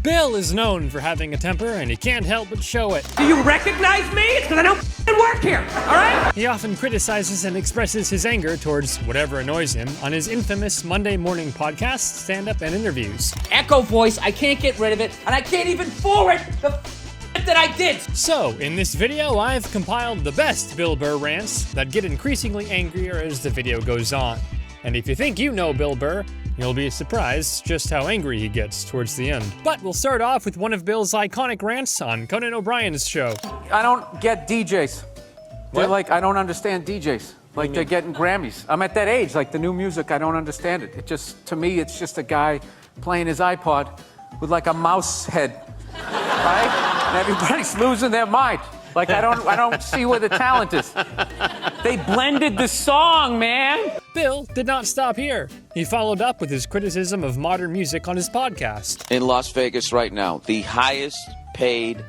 Bill is known for having a temper, and he can't help but show it. Do you recognize me? It's because I don't work here, all right? He often criticizes and expresses his anger towards whatever annoys him on his infamous Monday morning podcast, stand-up, and interviews. Echo voice, I can't get rid of it, and I can't even forward the that I did. So, in this video, I've compiled the best Bill Burr rants that get increasingly angrier as the video goes on. And if you think you know Bill Burr, you'll be surprised just how angry he gets towards the end. But we'll start off with one of Bill's iconic rants on Conan O'Brien's show. I don't get DJs. They're like, I don't understand DJs. Like, they're getting Grammys. I'm at that age, like, the new music, I don't understand it. It just, to me, it's just a guy playing his iPod with, like, a mouse head, right? And everybody's losing their mind. Like, I don't see where the talent is. They blended the song, man. Bill did not stop here. He followed up with his criticism of modern music on his podcast. In Las Vegas right now, the highest paid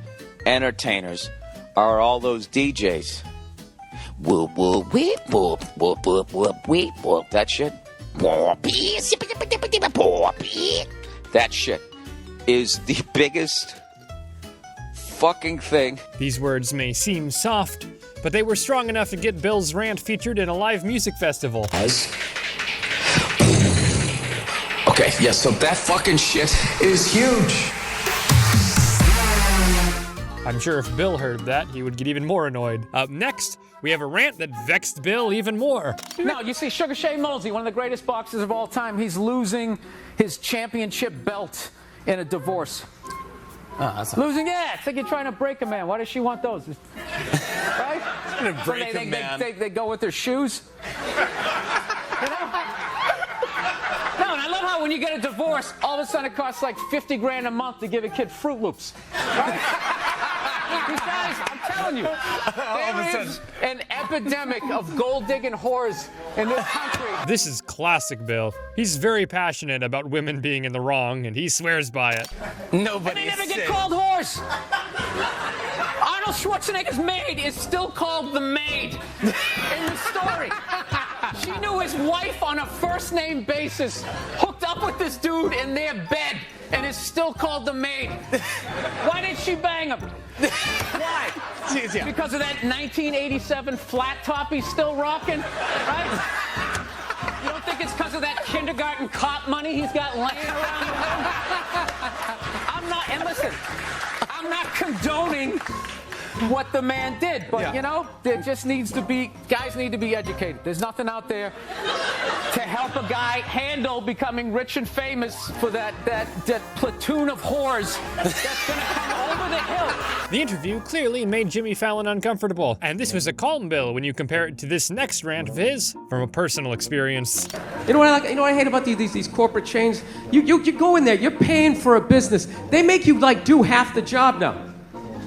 entertainers are all those DJs. Whoop, whoop, weep, whoop, whoop, whoop, whoop, weep, whoop. That shit. That shit is the biggest fucking thing. These words may seem soft, but they were strong enough to get Bill's rant featured in a live music festival. Okay, yeah, so that fucking shit is huge. I'm sure if Bill heard that, he would get even more annoyed. Up next, we have a rant that vexed Bill even more. No, you see, Sugar Shane Mosley, one of the greatest boxers of all time, he's losing his championship belt in a divorce. Losing, yeah. It's like you're trying to break a man. Why does she want those? Right? Trying to break a man. They go with their shoes. You know? No, and I love how when you get a divorce, all of a sudden it costs like 50 grand a month to give a kid Fruit Loops. Right? These guys, I'm telling you, there is an epidemic of gold-digging whores in this country. This is classic Bill. He's very passionate about women being in the wrong, and he swears by it. Nobody never get called whores. Arnold Schwarzenegger's maid is still called the maid in the story. She knew his wife on a first-name basis, hooked up with this dude in their bed, and is still called the maid. Why did she bang him? Why? Because of that 1987 flat top he's still rocking, right? You don't think it's because of that kindergarten cop money he's got laying around the room? And listen, I'm not condoning what the man did, but you know, there just needs to be, guys need to be educated. There's nothing out there to help a guy handle becoming rich and famous for that platoon of whores that's gonna come over the hill. The interview clearly made Jimmy Fallon uncomfortable, and this was a calm Bill when you compare it to this next rant of his from a personal experience. You know what I like? You know what I hate about these corporate chains? You go in there, you're paying for a business. They make you like do half the job now.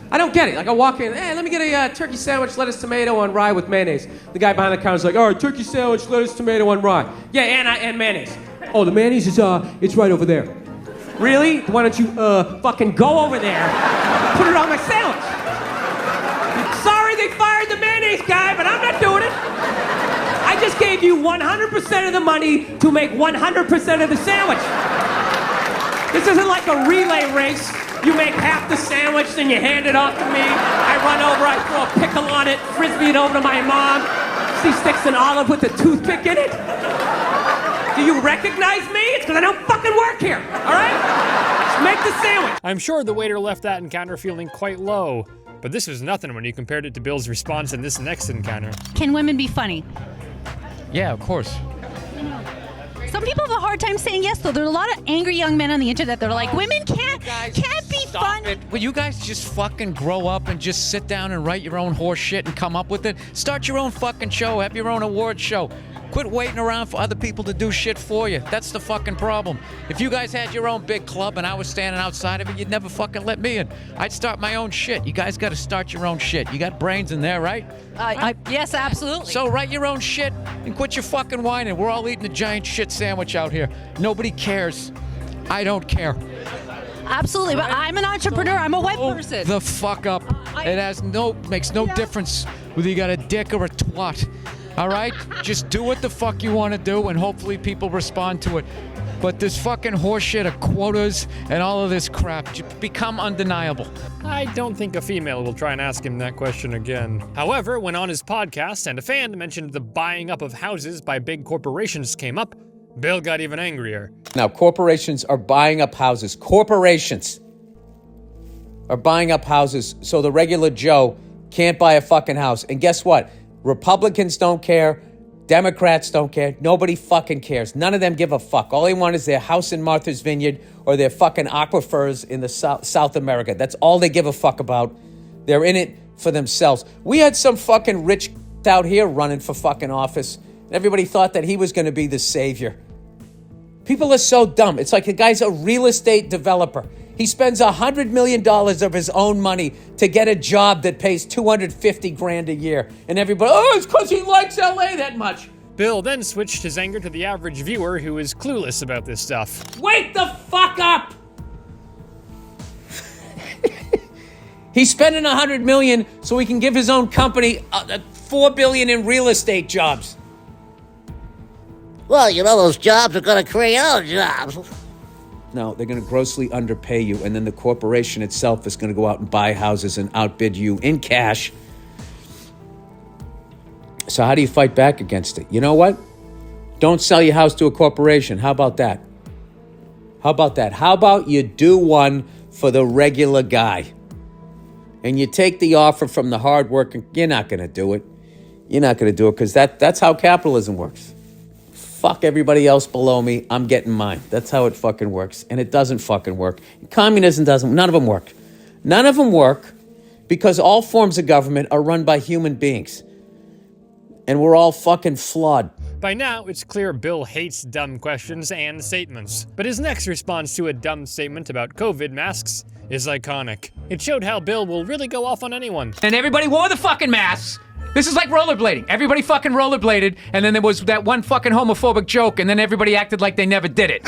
I don't get it. Like I walk in, hey, let me get a turkey sandwich, lettuce, tomato on rye with mayonnaise. The guy behind the counter's like, all right, turkey sandwich, lettuce, tomato on rye. Yeah, and mayonnaise. Oh, the mayonnaise is it's right over there. Really? Why don't you fucking go over there, put it on my sandwich? Sorry, they fired the mayonnaise guy, but I'm not doing it. I just gave you 100% of the money to make 100% of the sandwich. This isn't like a relay race. You make half the sandwich, then you hand it off to me. I run over, I throw a pickle on it, frisbee it over to my mom. She sticks an olive with a toothpick in it. Do you recognize me? It's because I don't fucking work here, all right? Just make the sandwich. I'm sure the waiter left that encounter feeling quite low, but this was nothing when you compared it to Bill's response in this next encounter. Can women be funny? Yeah, of course. Some people have a hard time saying yes, though. There are a lot of angry young men on the internet that are like, women can't be funny. Will you guys just fucking grow up and just sit down and write your own horse shit and come up with it? Start your own fucking show. Have your own award show. Quit waiting around for other people to do shit for you. That's the fucking problem. If you guys had your own big club and I was standing outside of it, you'd never fucking let me in. I'd start my own shit. You guys got to start your own shit. You got brains in there, right? Yes, absolutely. So write your own shit and quit your fucking whining. We're all eating a giant shit sandwich out here. Nobody cares. I don't care. Absolutely, but I'm an entrepreneur. I'm a web person. The fuck up. It makes no difference whether you got a dick or a twat. All right? Just do what the fuck you want to do, and hopefully people respond to it. but this fucking horseshit of quotas and all of this crap become undeniable. I don't think a female will try and ask him that question again. However, when on his podcast and a fan mentioned the buying up of houses by big corporations came up, Bill got even angrier. Now, corporations are buying up houses. Corporations are buying up houses so the regular Joe can't buy a fucking house. And guess what? Republicans don't care. Democrats don't care. Nobody fucking cares. None of them give a fuck. All they want is their house in Martha's Vineyard or their fucking aquifers in the South America. That's all they give a fuck about. They're in it for themselves. We had some fucking rich out here running for fucking office. Everybody thought that he was going to be the savior. People are so dumb. It's like the guy's a real estate developer. He spends $100 million of his own money to get a job that pays $250,000 a year. And everybody, oh, it's because he likes LA that much. Bill then switched his anger to the average viewer who is clueless about this stuff. Wake the fuck up! He's spending $100 million so he can give his own company $4 billion in real estate jobs. Well, you know, those jobs are going to create other jobs. No, they're going to grossly underpay you, and then the corporation itself is going to go out and buy houses and outbid you in cash. So how do you fight back against it? You know what? Don't sell your house to a corporation. How about that? How about that? How about you do one for the regular guy? And you take the offer from the hardworking. You're not going to do it. You're not going to do it because that's how capitalism works. Fuck everybody else below me. I'm getting mine. That's how it fucking works. And it doesn't fucking work. Communism doesn't. None of them work. None of them work because all forms of government are run by human beings. And we're all fucking flawed. By now, it's clear Bill hates dumb questions and statements. But his next response to a dumb statement about COVID masks is iconic. It showed how Bill will really go off on anyone. And everybody wore the fucking masks. This is like rollerblading. Everybody fucking rollerbladed, and then there was that one fucking homophobic joke, and then everybody acted like they never did it.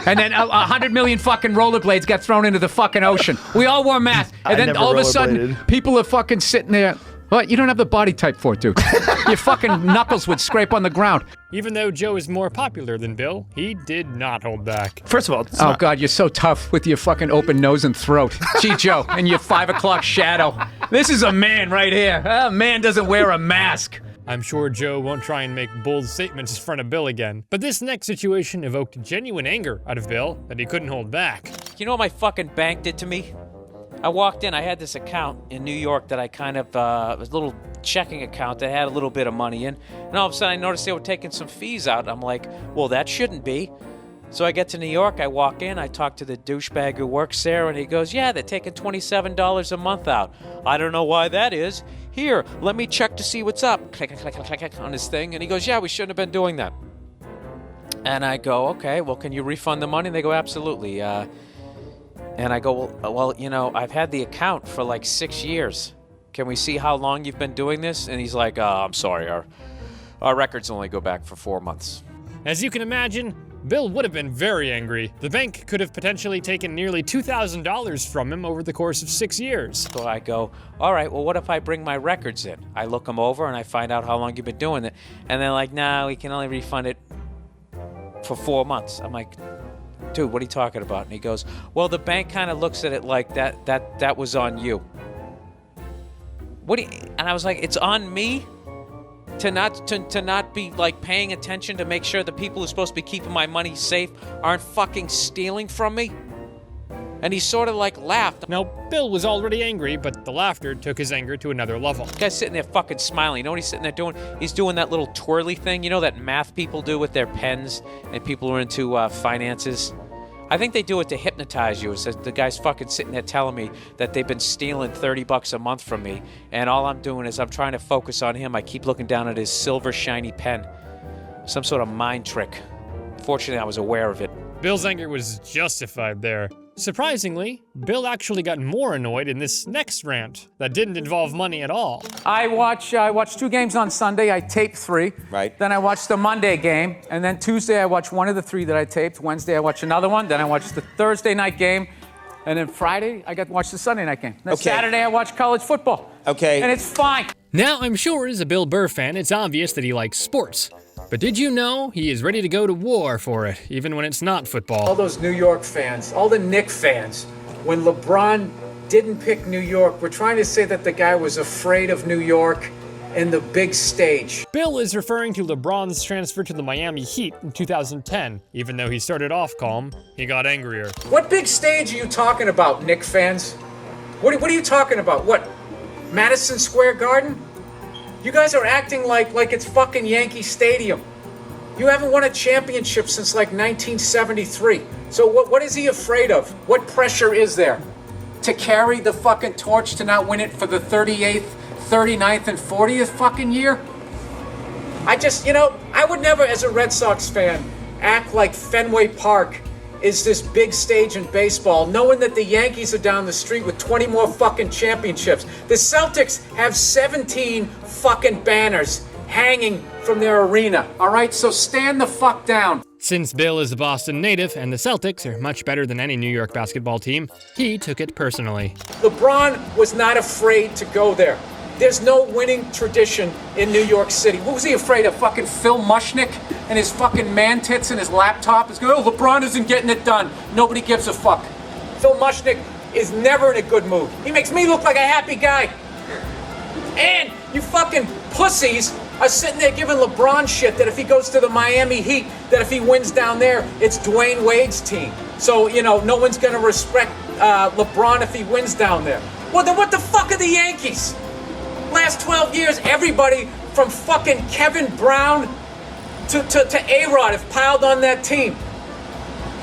And then 100 million fucking rollerblades got thrown into the fucking ocean. We all wore masks. And then all of a sudden, people are fucking sitting there. What? You don't have the body type for it, dude. Your fucking knuckles would scrape on the ground. Even though Joe is more popular than Bill, he did not hold back. First of all, oh God, you're so tough with your fucking open nose and throat. Gee, Joe, and your 5 o'clock shadow. This is a man right here. A man doesn't wear a mask. I'm sure Joe won't try and make bold statements in front of Bill again. But this next situation evoked genuine anger out of Bill that he couldn't hold back. You know what my fucking bank did to me? I walked in, I had this account in New York that I kind of, it was a little checking account that had a little bit of money in. And all of a sudden I noticed they were taking some fees out. I'm like, well, that shouldn't be. So I get to New York, I walk in, I talk to the douchebag who works there, and he goes, yeah, they're taking $27 a month out. I don't know why that is. Here, let me check to see what's up. Click, click, click, click, click on his thing. And he goes, yeah, we shouldn't have been doing that. And I go, okay, well, can you refund the money? And they go, absolutely. And I go, well, you know, I've had the account for like 6 years. Can we see how long you've been doing this? And he's like, I'm sorry, our records only go back for 4 months. As you can imagine, Bill would have been very angry. The bank could have potentially taken nearly $2,000 from him over the course of 6 years. So I go, all right, well, what if I bring my records in? I look them over and I find out how long you've been doing it. And they're like, no, we can only refund it for 4 months. I'm like, dude, what are you talking about? And he goes, well, the bank kind of looks at it like that was on you. And I was like, it's on me to not be like paying attention to make sure the people who are supposed to be keeping my money safe aren't fucking stealing from me? And he sort of like laughed. Now, Bill was already angry, but the laughter took his anger to another level. The guy's sitting there fucking smiling. You know what he's sitting there doing? He's doing that little twirly thing, you know, that math people do with their pens and people who are into finances. I think they do it to hypnotize you. It's the guy's fucking sitting there telling me that they've been stealing $30 a month from me, and all I'm doing is I'm trying to focus on him. I keep looking down at his silver shiny pen. Some sort of mind trick. Fortunately, I was aware of it. Bill's anger was justified there. Surprisingly, Bill actually got more annoyed in this next rant that didn't involve money at all. I watch 2 games on Sunday. I tape 3. Right. Then I watch the Monday game. And then Tuesday I watch one of the 3 that I taped. Wednesday I watch another one. Then I watch the Thursday night game. And then Friday I got to watch the Sunday night game. Then Saturday I watch college football. Okay. And it's fine. Now, I'm sure as a Bill Burr fan, it's obvious that he likes sports. But did you know he is ready to go to war for it, even when it's not football? All those New York fans, all the Knicks fans, when LeBron didn't pick New York, we're trying to say that the guy was afraid of New York and the big stage. Bill is referring to LeBron's transfer to the Miami Heat in 2010. Even though he started off calm, he got angrier. What big stage are you talking about, Knicks fans? What are you talking about? What, Madison Square Garden? You guys are acting like it's fucking Yankee Stadium. You haven't won a championship since like 1973. So what is he afraid of? What pressure is there? To carry the fucking torch to not win it for the 38th, 39th, and 40th fucking year? I just, I would never, as a Red Sox fan, act like Fenway Park is this big stage in baseball, knowing that the Yankees are down the street with 20 more fucking championships. The Celtics have 17 fucking banners hanging from their arena, all right? So stand the fuck down. Since Bill is a Boston native and the Celtics are much better than any New York basketball team, he took it personally. LeBron was not afraid to go there. There's no winning tradition in New York City. What was he afraid of? Fucking Phil Mushnick and his fucking man tits and his laptop? He's going, oh, LeBron isn't getting it done. Nobody gives a fuck. Phil Mushnick is never in a good mood. He makes me look like a happy guy. And you fucking pussies are sitting there giving LeBron shit that if he goes to the Miami Heat, that if he wins down there, it's Dwayne Wade's team. So, no one's going to respect LeBron if he wins down there. Well, then what the fuck are the Yankees? Last 12 years, everybody from fucking Kevin Brown to A-Rod have piled on that team.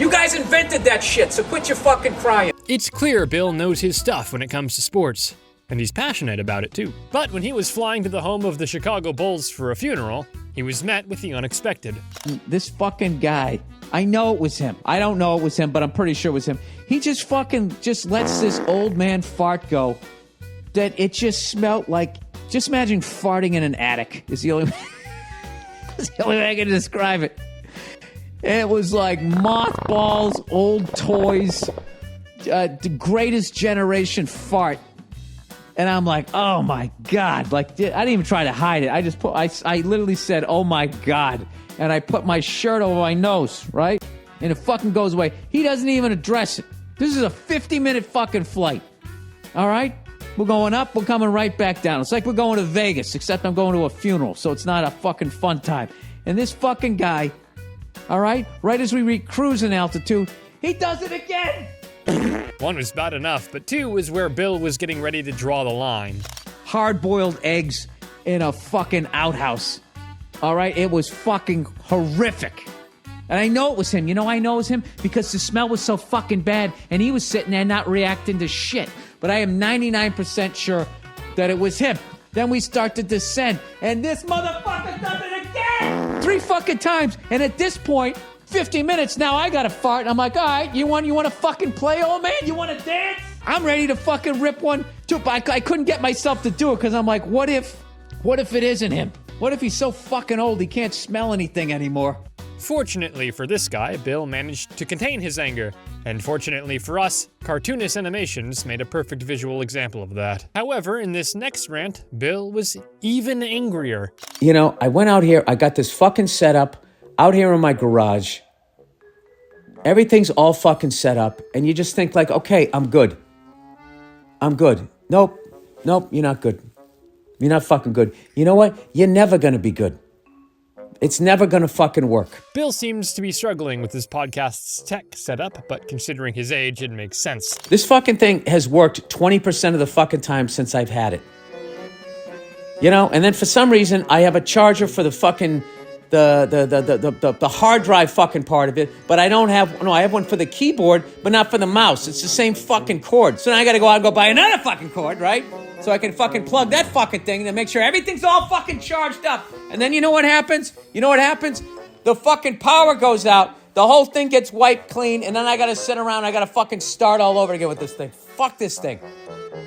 You guys invented that shit, so quit your fucking crying. It's clear Bill knows his stuff when it comes to sports, and he's passionate about it too. But when he was flying to the home of the Chicago Bulls for a funeral, he was met with the unexpected. This fucking guy, I know it was him. I don't know it was him, but I'm pretty sure it was him. He just lets this old man fart go. That it just smelled like, just imagine farting in an attic is the only way I can describe it. And it was like mothballs, old toys, the greatest generation fart. And I'm like, oh my God. Like, I didn't even try to hide it. I literally said, oh my God. And I put my shirt over my nose, right? And it fucking goes away. He doesn't even address it. This is a 50-minute fucking flight. All right? We're going up, we're coming right back down. It's like we're going to Vegas, except I'm going to a funeral, so it's not a fucking fun time. And this fucking guy, all right as we reach cruising altitude, he does it again! One was bad enough, but two was where Bill was getting ready to draw the line. Hard-boiled eggs in a fucking outhouse. All right? It was fucking horrific. And I know it was him. I know it was him because the smell was so fucking bad, and he was sitting there not reacting to shit. But I am 99% sure that it was him. Then we start to descend, and this motherfucker does it again! 3 fucking times, and at this point, 50 minutes, now I gotta fart, and I'm like, all right, you want to fucking play, old man? You want to dance? I'm ready to fucking rip one, too, but I couldn't get myself to do it, because I'm like, what if it isn't him? What if he's so fucking old he can't smell anything anymore? Fortunately for this guy, Bill managed to contain his anger. And fortunately for us, cartoonist animations made a perfect visual example of that. However, in this next rant, Bill was even angrier. I went out here, I got this fucking setup out here in my garage. Everything's all fucking set up, and you just think like, okay, I'm good. Nope, you're not good. You're not fucking good. You know what? You're never gonna be good. It's never gonna fucking work. Bill seems to be struggling with his podcast's tech setup, but considering his age, it makes sense. This fucking thing has worked 20% of the fucking time since I've had it. And then for some reason, I have a charger for the fucking, the hard drive fucking part of it, but I have one for the keyboard, but not for the mouse. It's the same fucking cord. So now I gotta go out and go buy another fucking cord, right? So I can fucking plug that fucking thing and make sure everything's all fucking charged up. And then you know what happens? The fucking power goes out. The whole thing gets wiped clean, and then I gotta sit around, I gotta fucking start all over again with this thing. Fuck this thing.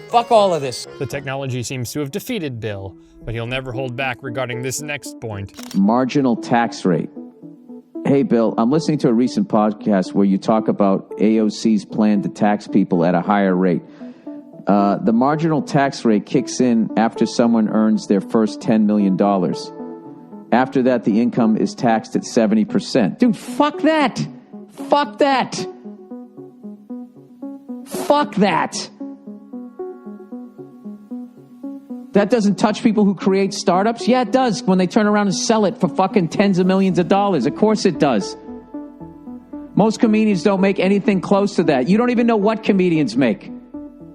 Fuck all of this. The technology seems to have defeated Bill, but he'll never hold back regarding this next point. Marginal tax rate. Hey, Bill, I'm listening to a recent podcast where you talk about AOC's plan to tax people at a higher rate. The marginal tax rate kicks in after someone earns their first $10 million. After that, the income is taxed at 70%. Dude, fuck that. Fuck that. Fuck that. That doesn't touch people who create startups? Yeah, it does when they turn around and sell it for fucking tens of millions of dollars. Of course it does. Most comedians don't make anything close to that. You don't even know what comedians make.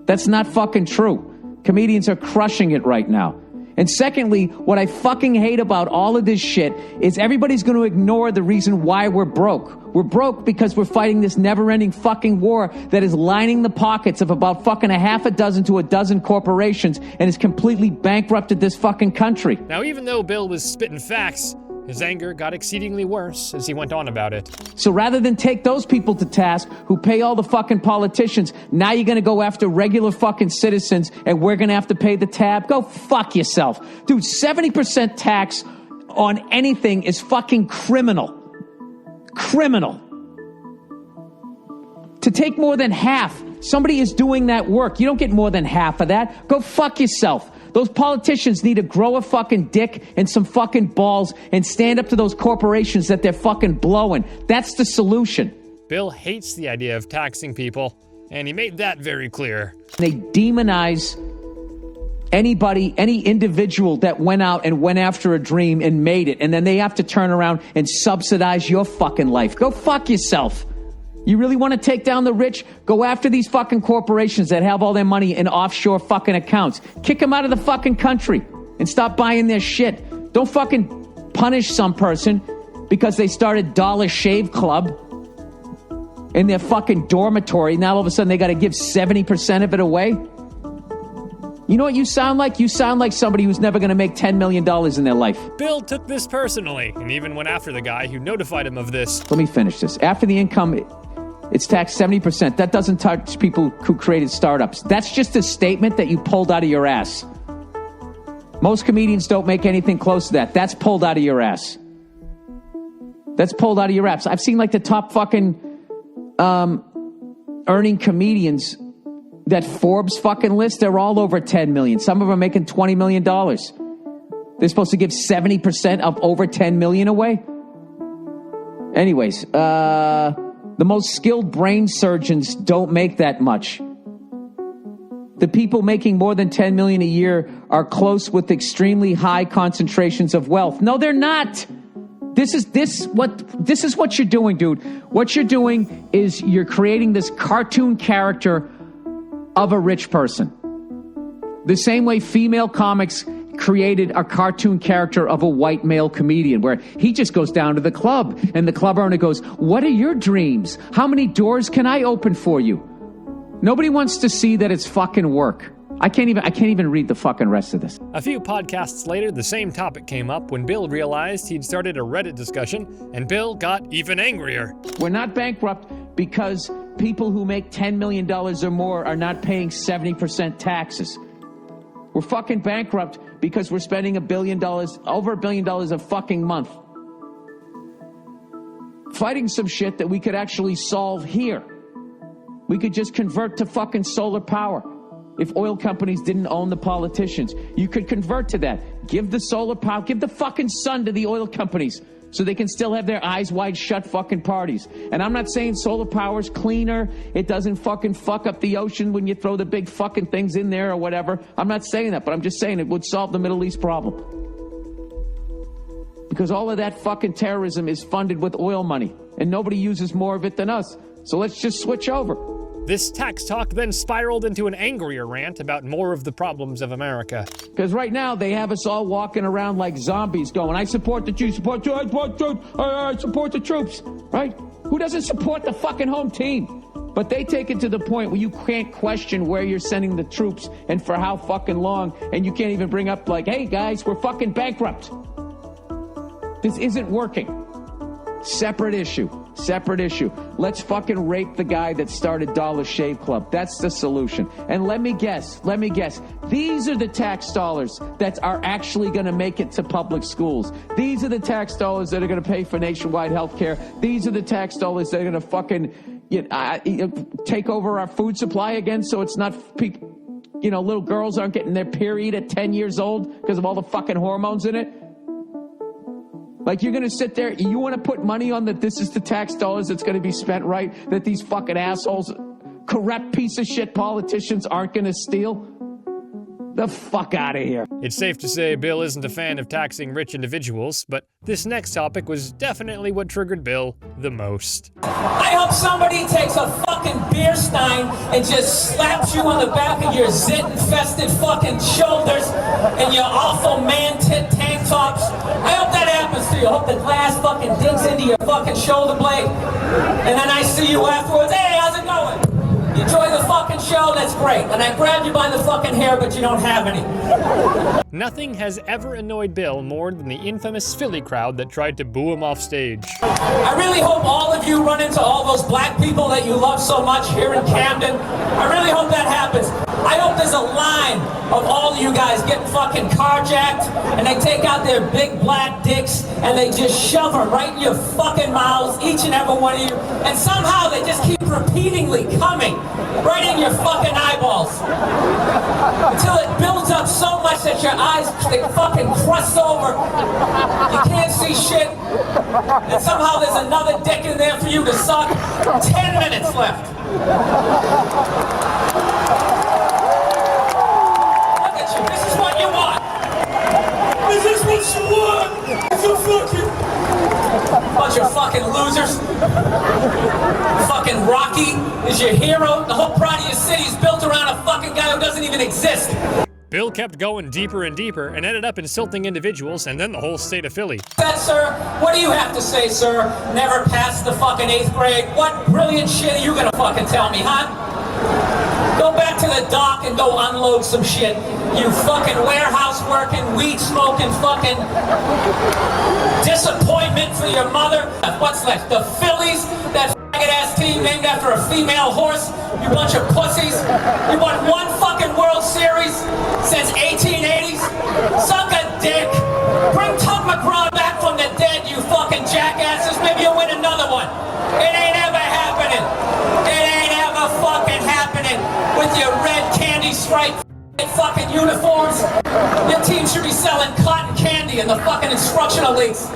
That's not fucking true. Comedians are crushing it right now. And secondly, what I fucking hate about all of this shit is everybody's going to ignore the reason why we're broke. We're broke because we're fighting this never-ending fucking war that is lining the pockets of about fucking a half a dozen to a dozen corporations and has completely bankrupted this fucking country. Now, even though Bill was spitting facts, his anger got exceedingly worse as he went on about it. So rather than take those people to task who pay all the fucking politicians, now you're going to go after regular fucking citizens and we're going to have to pay the tab? Go fuck yourself. Dude, 70% tax on anything is fucking criminal. Criminal. To take more than half, somebody is doing that work. You don't get more than half of that. Go fuck yourself. Those politicians need to grow a fucking dick and some fucking balls and stand up to those corporations that they're fucking blowing. That's the solution. Bill hates the idea of taxing people, and he made that very clear. They demonize anybody, any individual that went out and went after a dream and made it, and then they have to turn around and subsidize your fucking life. Go fuck yourself. You really want to take down the rich? Go after these fucking corporations that have all their money in offshore fucking accounts. Kick them out of the fucking country and stop buying their shit. Don't fucking punish some person because they started Dollar Shave Club in their fucking dormitory. Now all of a sudden they got to give 70% of it away. You know what you sound like? You sound like somebody who's never going to make $10 million in their life. Bill took this personally and even went after the guy who notified him of this. Let me finish this. After the income, it's taxed 70%. That doesn't touch people who created startups. That's just a statement that you pulled out of your ass. Most comedians don't make anything close to that. That's pulled out of your ass. That's pulled out of your ass. I've seen like the top fucking earning comedians that Forbes fucking list. They're all over 10 million. Some of them are making $20 million. They're supposed to give 70% of over 10 million away. Anyways, the most skilled brain surgeons don't make that much. The people making more than 10 million a year are close with extremely high concentrations of wealth. No, they're not. This is what you're doing, dude. What you're doing is you're creating this cartoon character of a rich person. The same way female comics created a cartoon character of a white male comedian where he just goes down to the club and the club owner goes, "What are your dreams? How many doors can I open for you?" Nobody wants to see that it's fucking work. I can't even read the fucking rest of this. A few podcasts later, the same topic came up when Bill realized he'd started a Reddit discussion, and Bill got even angrier. We're not bankrupt because people who make $10 million or more are not paying 70% taxes. We're fucking bankrupt because we're spending $1 billion, over $1 billion a fucking month, fighting some shit that we could actually solve here. We could just convert to fucking solar power. If oil companies didn't own the politicians, you could convert to that. Give the solar power, give the fucking sun to the oil companies so they can still have their eyes wide shut fucking parties. And I'm not saying solar power's cleaner. It doesn't fucking fuck up the ocean when you throw the big fucking things in there or whatever. I'm not saying that, but I'm just saying it would solve the Middle East problem. Because all of that fucking terrorism is funded with oil money, and nobody uses more of it than us. So let's just switch over. This tax talk then spiraled into an angrier rant about more of the problems of America. Because right now they have us all walking around like zombies going, I support the Jews, I support the troops, right? Who doesn't support the fucking home team? But they take it to the point where you can't question where you're sending the troops and for how fucking long, and you can't even bring up like, hey guys, we're fucking bankrupt. This isn't working. Separate issue. Let's fucking rape the guy that started Dollar Shave Club. That's the solution. And let me guess. These are the tax dollars that are actually going to make it to public schools. These are the tax dollars that are going to pay for nationwide health care. These are the tax dollars that are going to fucking take over our food supply again, so it's not people, little girls aren't getting their period at 10 years old because of all the fucking hormones in it. Like, you're going to sit there, you want to put money on that this is the tax dollars that's going to be spent right, that these fucking assholes, corrupt piece of shit politicians aren't going to steal? The fuck out of here. It's safe to say Bill isn't a fan of taxing rich individuals, but this next topic was definitely what triggered Bill the most. I hope somebody takes a fucking beer stein and just slaps you on the back of your zit-infested fucking shoulders and your awful man-tit tank tops. I hope that happens to you. I hope the glass fucking digs into your fucking shoulder blade. And then I see you afterwards. Hey, how's it going? You enjoy the fucking show? That's great. And I grabbed you by the fucking hair, but you don't have any. Nothing has ever annoyed Bill more than the infamous Philly crowd that tried to boo him off stage. I really hope all of you run into all those black people that you love so much here in Camden. I really hope that happens. I hope there's a line of all of you guys getting fucking carjacked and they take out their big black dicks and they just shove them right in your fucking mouths, each and every one of you, and somehow they just keep repeatedly coming right in your fucking eyeballs until it builds up so much that your eyes, they fucking crust over. You can't see shit. And somehow there's another dick in there for you to suck. 10 minutes left. Look at you. This is what you want. This is what you want. It's a fucking... Bunch of fucking losers. Fucking Rocky is your hero. The whole pride of your city is built around a fucking guy who doesn't even exist. Bill kept going deeper and deeper and ended up insulting individuals and then the whole state of Philly. That, sir? What do you have to say, sir? Never passed the fucking 8th grade. What brilliant shit are you gonna fucking tell me, huh? Go back to the dock and go unload some shit. You fucking warehouse working, weed smoking, fucking disappointment for your mother. What's left? The Phillies? That faggot ass team named after a female horse? You bunch of pussies. You won one fucking World Series since 1880s? Suck a dick. Bring Tug McGraw back from the dead, you fucking jackasses. Maybe you'll win another one. It ain't ever happening. It ain't ever fucking happening with your red candy stripe fucking uniforms. Your team should be selling cotton candy in the fucking instructional leagues.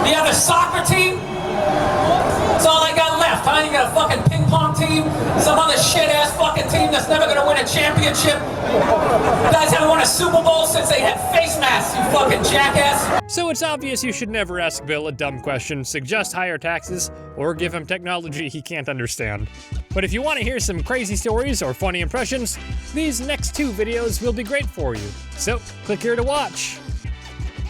The other soccer team? That's all I got left, huh? You got a fucking ping pong team? Some other shit-ass fucking team that's never gonna win a championship? You guys haven't won a Super Bowl since they had face masks, you fucking jackass. So it's obvious you should never ask Bill a dumb question, suggest higher taxes, or give him technology he can't understand. But if you want to hear some crazy stories or funny impressions, these next 2 videos will be great for you. So click here to watch.